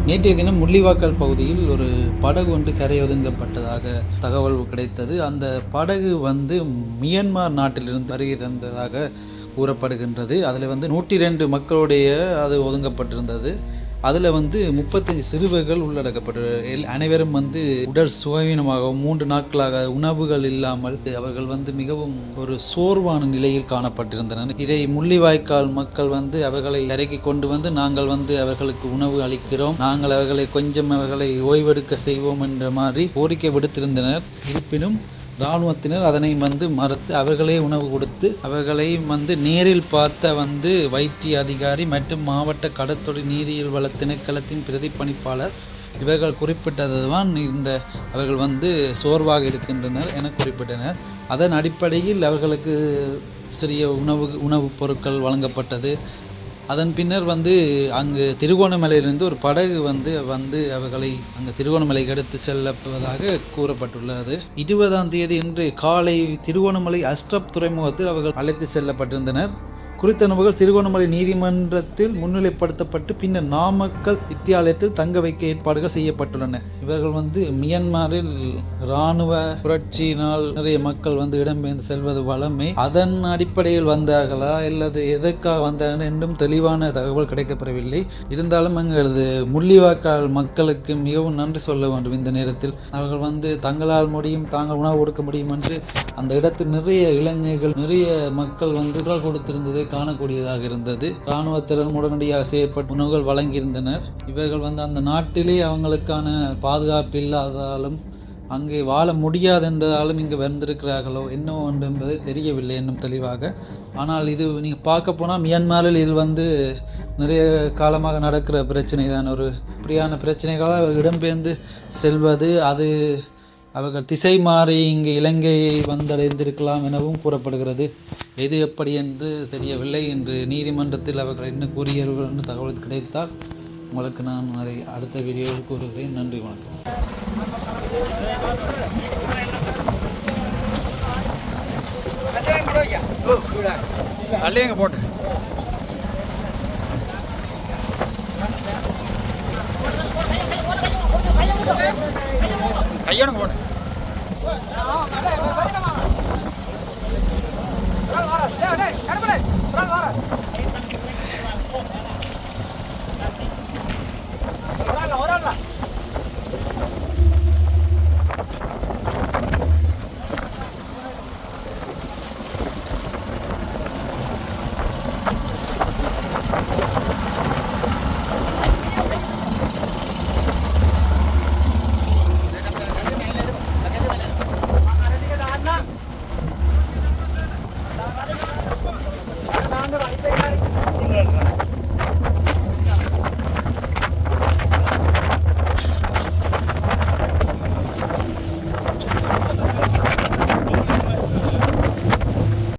நேற்றைய தினம் முள்ளிவாய்க்கால் பகுதியில் ஒரு படகு ஒன்று கரை ஒதுங்கப்பட்டதாக தகவல் கிடைத்தது. அந்த படகு மியன்மார் நாட்டிலிருந்து வருகை தந்ததாக கூறப்படுகின்றது. அதில் 102 மக்களுடைய அது ஒதுங்கப்பட்டிருந்தது. அதில் 35 சிறுவர்கள் உள்ளடக்கப்பட்டு அனைவரும் உடல் சுகவீனமாக 3 நாட்களாக உணவுகள் இல்லாமல் அவர்கள் மிகவும் ஒரு சோர்வான நிலையில் காணப்பட்டிருந்தனர். இதை முள்ளிவாய்க்கால் மக்கள் அவர்களை இறக்கி கொண்டு நாங்கள் அவர்களுக்கு உணவு அளிக்கிறோம், நாங்கள் அவர்களை ஓய்வெடுக்க செய்வோம் என்ற மாதிரி கோரிக்கை விடுத்திருந்தனர். இருப்பினும் இராணுவத்தினர் அதனை மறுத்து அவர்களே உணவு கொடுத்து அவர்களை நேரில் பார்த்த வைத்திய அதிகாரி மற்றும் மாவட்ட கடற்தொழில் நீரியல் வள திணைக்களத்தின் பிரதிப்பணிப்பாளர் இவர்கள் குறிப்பிட்டதுதான் அவர்கள் சோர்வாக இருக்கின்றனர் என குறிப்பிட்டனர். அதன் அடிப்படையில் அவர்களுக்கு சிறிய உணவுப் பொருட்கள் வழங்கப்பட்டது. அதன் பின்னர் அங்கு திருகோணமலையிலிருந்து ஒரு படகு அவர்களை அங்கு திருகோணமலைக்கு எடுத்து செல்லப்படுவதாக கூறப்பட்டுள்ளது. 20ஆம் தேதி இன்று காலை திருகோணமலை அஸ்ட்ரப் துறைமுகத்தில் அவர்கள் அழைத்து செல்லப்பட்டிருந்தனர். குறித்த நபர்கள் திருகோணமலை நீதிமன்றத்தில் முன்னிலைப்படுத்தப்பட்டு பின்னர் நாமக்கல் வித்தியாலயத்தில் தங்க வைக்க ஏற்பாடுகள் செய்யப்பட்டுள்ளன. இவர்கள் மியன்மாரில் இராணுவ புரட்சியினால் நிறைய மக்கள் இடம்பெயர்ந்து செல்வது வளமை. அதன் அடிப்படையில் வந்தார்களா அல்லது எதற்காக வந்தார்கள் என்றும் தெளிவான தகவல் கிடைக்கப்பெறவில்லை. இருந்தாலும் எங்களது முள்ளிவாய்க்கால் மக்களுக்கு மிகவும் நன்றி சொல்ல வேண்டும். இந்த நேரத்தில் அவர்கள் தங்களால் முடியும், தாங்கள் உணவு கொடுக்க முடியும் என்று அந்த இடத்தில் நிறைய இளைஞர்கள், நிறைய மக்கள் குரல் கொடுத்திருந்ததை காணக்கூடியதாக இருந்தது. இராணுவத்தினர் உடனடியாக செயற்பட்டு உணவுகள் வழங்கியிருந்தனர். இவர்கள் அந்த நாட்டிலே அவங்களுக்கான பாதுகாப்பு இல்லாததாலும் அங்கே வாழ முடியாது என்றாலும் இங்கு வந்திருக்கிறார்களோ என்னவோ என்பது தெரியவில்லை இன்னும் தெளிவாக. ஆனால் இது நீங்கள் பார்க்க போனால் மியான்மரில் இது நிறைய காலமாக நடக்கிற பிரச்சனை தான். ஒரு இப்படியான பிரச்சனைகளால் அவர் இடம்பெயர்ந்து செல்வது, அது அவர்கள் திசை மாறி இங்கு இலங்கையை வந்தடைந்திருக்கலாம் எனவும் கூறப்படுகிறது. எது எப்படி என்று தெரியவில்லை. இன்று நீதிமன்றத்தில் அவர்கள் என்ன கூறியவர்கள் என்று தகவல் கிடைத்தால் உங்களுக்கு நான் அதை அடுத்த வீடியோவில் கூறுகிறேன். நன்றி, வணக்கம். போட்டு கையோட போடு.